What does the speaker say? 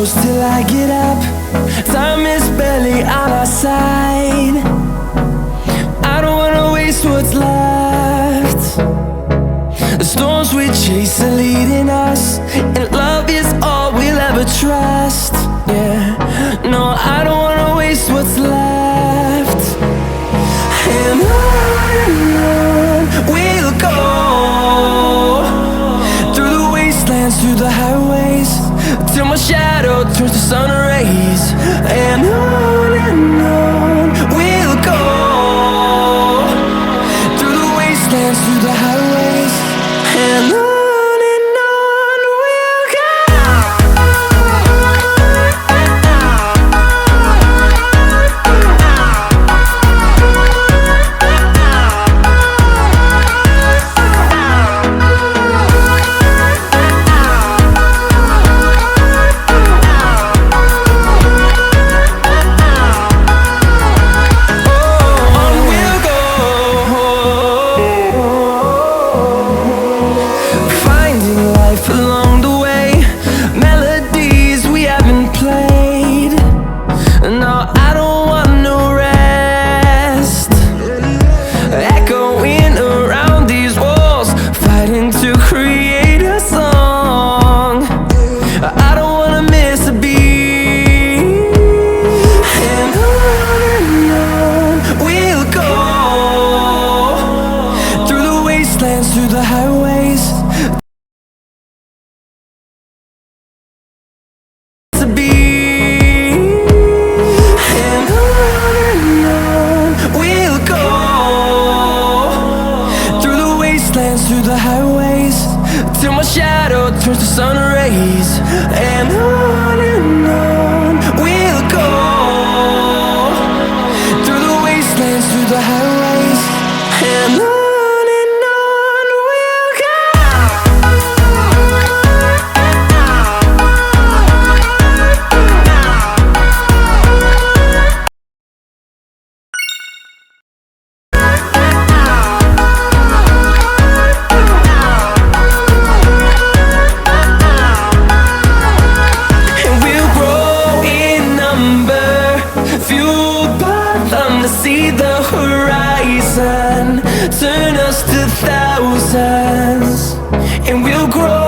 close till I get up. Time is barely on our side. I don't wanna waste what's left. The storms we chase are leading us, and love is all we'll ever trust. Yeah, no, I don't wanna waste what's left. And on we'll go, through the wastelands, through the highways, till my shadow turns to sun rays. And on we'll go, through the wastelands, through the highways, and on we'll go. Turn us to thousands, and we'll grow